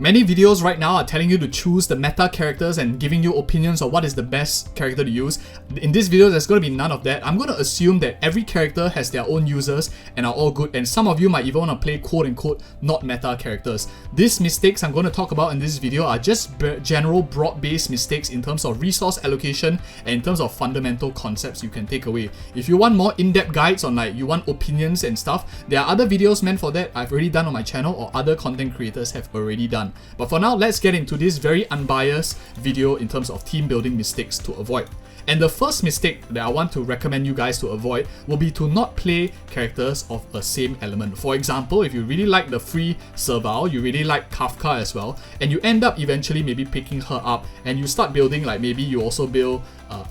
Many videos right now are telling you to choose the meta characters and giving you opinions on what is the best character to use. In this video, there's going to be none of that. I'm going to assume that every character has their own users and are all good, and some of you might even want to play quote-unquote not meta characters. These mistakes I'm going to talk about in this video are just general broad-based mistakes in terms of resource allocation and in terms of fundamental concepts you can take away. If you want more in-depth guides on you want opinions and stuff, there are other videos meant for that I've already done on my channel or other content creators have already done. But for now, let's get into this very unbiased video in terms of team building mistakes to avoid. And the first mistake that I want to recommend you guys to avoid will be to not play characters of a same element. For example, if you really like the free Serval, you really like Kafka as well, and you end up eventually maybe picking her up and you start building, like maybe you also build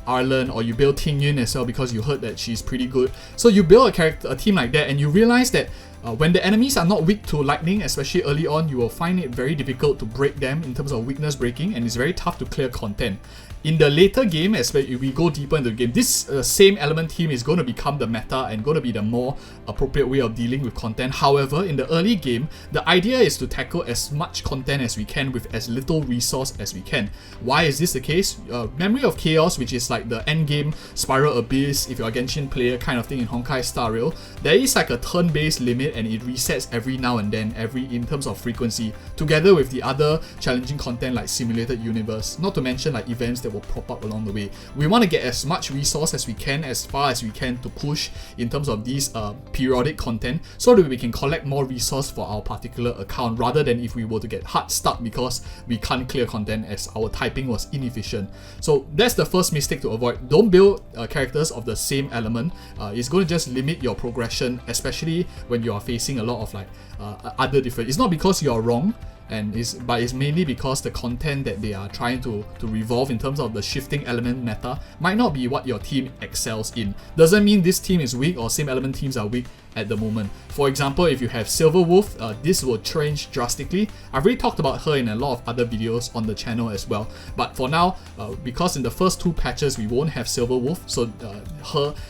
Arlen, or you build Tingyun as well because you heard that she's pretty good. So you build a team like that and you realize that when the enemies are not weak to lightning, especially early on, you will find it very difficult to break them in terms of weakness breaking, and it's very tough to clear content. In the later game, as we go deeper into the game, this same element team is going to become the meta and going to be the more appropriate way of dealing with content. However, in the early game, the idea is to tackle as much content as we can with as little resource as we can. Why is this the case? Memory of Chaos, which is like the end game Spiral Abyss, if you're a Genshin player kind of thing in Honkai Star Rail, there is like a turn-based limit and it resets every now and then, in terms of frequency, together with the other challenging content like Simulated Universe, not to mention like events that will prop up along the way. We want to get as much resource as we can, as far as we can, to push in terms of these periodic content, so that we can collect more resource for our particular account, rather than if we were to get hard stuck because we can't clear content as our typing was inefficient. So that's the first mistake to avoid. Don't build characters of the same element. It's going to just limit your progression, especially when you are facing a lot of other different. It's not because you are wrong, but it's mainly because the content that they are trying to revolve in terms of the shifting element meta might not be what your team excels in. Doesn't mean this team is weak or same element teams are weak at the moment. For example, if you have Silver Wolf, this will change drastically. I've already talked about her in a lot of other videos on the channel as well. But for now, because in the first two patches we won't have Silver Wolf, so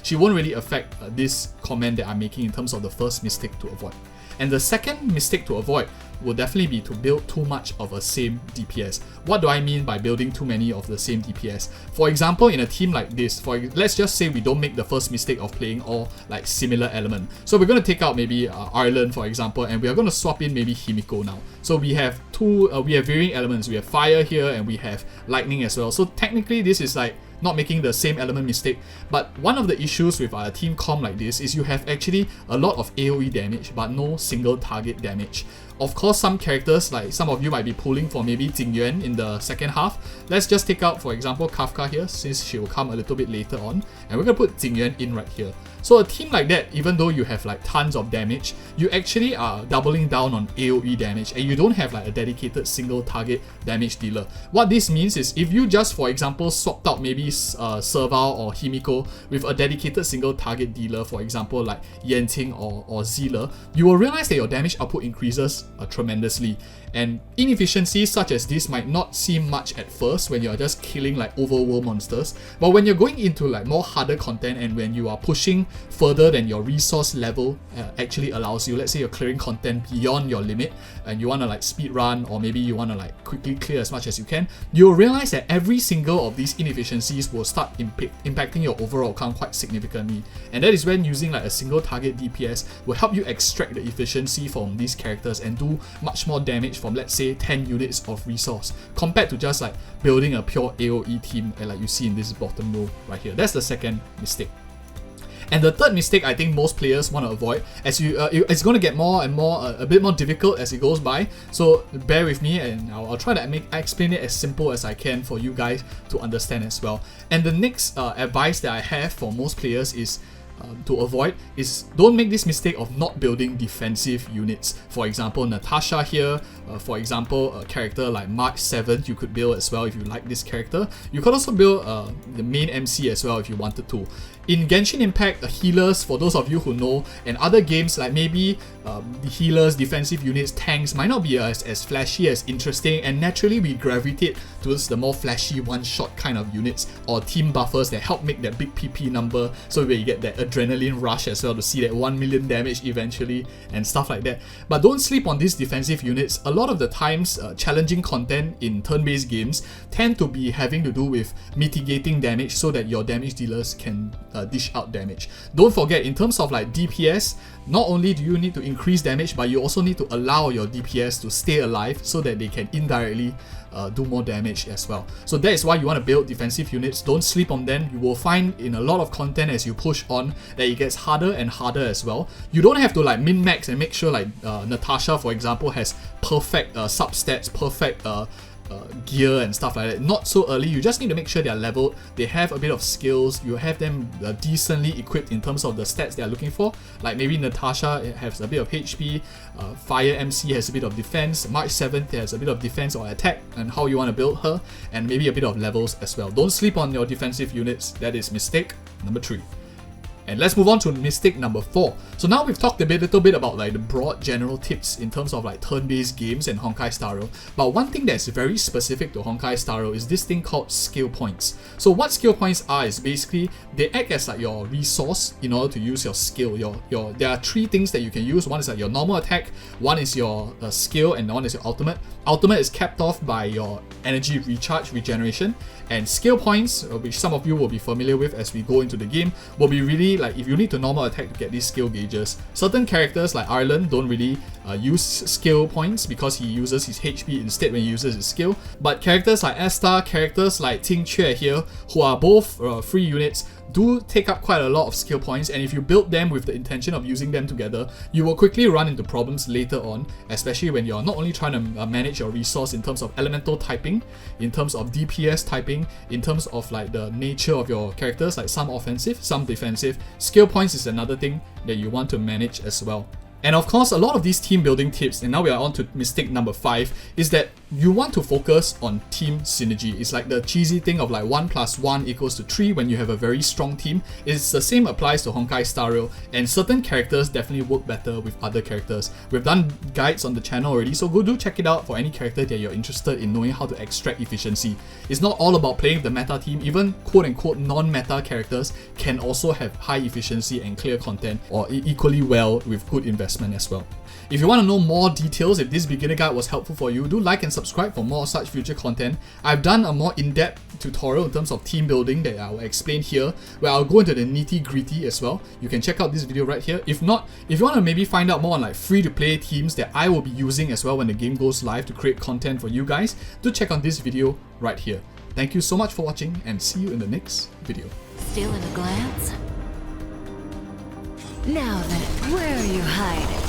she won't really affect this comment that I'm making in terms of the first mistake to avoid. And the second mistake to avoid will definitely be to build too much of a same DPS. What do I mean by building too many of the same DPS? For example, in a team like this, let's just say we don't make the first mistake of playing all like similar element. So we're going to take out maybe Arlen, for example, and we are going to swap in maybe Himiko now. So we have we have varying elements. We have fire here and we have lightning as well. So technically this is like not making the same element mistake. But one of the issues with a team comp like this is you have actually a lot of AoE damage but no single target damage. Of course, some characters, like some of you might be pulling for maybe Jingyuan in the second half. Let's just take out, for example, Kafka here, since she will come a little bit later on, and we're going to put Jingyuan in right here. So a team like that, even though you have like tons of damage, you actually are doubling down on AoE damage and you don't have like a dedicated single target damage dealer. What this means is if you just, for example, swapped out maybe Serval or Himiko with a dedicated single target dealer, for example like Yanting or Zealer, you will realize that your damage output increases tremendously. And inefficiencies such as this might not seem much at first when you're just killing like overworld monsters, but when you're going into like more harder content and when you are pushing further than your resource level actually allows you, let's say you're clearing content beyond your limit and you want to like speed run, or maybe you want to like quickly clear as much as you can, you'll realize that every single of these inefficiencies will start impacting your overall count quite significantly. And that is when using like a single target DPS will help you extract the efficiency from these characters and do much more damage from, let's say, 10 units of resource compared to just like building a pure AoE team like you see in this bottom row right here. That's the second mistake. And the third mistake I think most players want to avoid, as it's going to get more and more a bit more difficult as it goes by, so bear with me and I'll try to explain it as simple as I can for you guys to understand as well. And the next advice that I have for most players is to avoid is don't make this mistake of not building defensive units. For example, Natasha here, for example, a character like March 7th you could build as well if you like this character. You could also build the main MC as well if you wanted to. In Genshin Impact, healers, for those of you who know, and other games like maybe the healers, defensive units, tanks might not be as flashy, as interesting, and naturally we gravitate towards the more flashy one-shot kind of units or team buffers that help make that big PP number so where you get that adrenaline rush as well to see that 1 million damage eventually and stuff like that. But don't sleep on these defensive units. A lot of the times, challenging content in turn-based games tend to be having to do with mitigating damage so that your damage dealers can dish out damage. Don't forget, in terms of like DPS, not only do you need to increase damage, but you also need to allow your DPS to stay alive so that they can indirectly do more damage as well. So that is why you want to build defensive units. Don't sleep on them. You will find in a lot of content as you push on that it gets harder and harder as well. You don't have to like min-max and make sure like Natasha, for example, has perfect substats, perfect gear and stuff like that. Not so early. You just need to make sure they are leveled, they have a bit of skills, you have them decently equipped in terms of the stats they are looking for. Like maybe Natasha has a bit of HP, Fire MC has a bit of defense, March 7th has a bit of defense or attack, and how you want to build her, and maybe a bit of levels as well. Don't sleep on your defensive units. That is mistake number 3. And let's move on to mistake number 4. So now we've talked a little bit about like the broad general tips in terms of like turn-based games and Honkai Star Rail. But one thing that's very specific to Honkai Star Rail is this thing called skill points. So what skill points are is basically they act as like your resource in order to use your skill. There are 3 things that you can use. One is like your normal attack, one is your skill, and one is your ultimate. Ultimate is capped off by your energy recharge, regeneration, and skill points, which some of you will be familiar with as we go into the game, will be really like if you need to normal attack to get these skill gauges. Certain characters like Ireland don't really use skill points because he uses his HP instead when he uses his skill. But characters like Asta, characters like Ting Chue here, who are both free units, do take up quite a lot of skill points, and if you build them with the intention of using them together, you will quickly run into problems later on, especially when you're not only trying to manage your resource in terms of elemental typing, in terms of DPS typing, in terms of like the nature of your characters, like some offensive, some defensive. Skill points is another thing that you want to manage as well. And of course, a lot of these team building tips, and now we are on to mistake number 5, is that you want to focus on team synergy. It's like the cheesy thing of like 1 + 1 = 3 when you have a very strong team. It's the same applies to Honkai Star Rail, and certain characters definitely work better with other characters. We've done guides on the channel already, so go do check it out for any character that you're interested in knowing how to extract efficiency. It's not all about playing the meta team. Even quote-unquote non-meta characters can also have high efficiency and clear content, or equally well with good investment as well. If you want to know more details, if this beginner guide was helpful for you, do like and subscribe for more such future content. I've done a more in-depth tutorial in terms of team building that I will explain here, where I'll go into the nitty-gritty as well. You can check out this video right here. If not, if you want to maybe find out more on like free-to-play teams that I will be using as well when the game goes live to create content for you guys, do check out this video right here. Thank you so much for watching, and see you in the next video. Still in a glance? Now then, where are you hiding?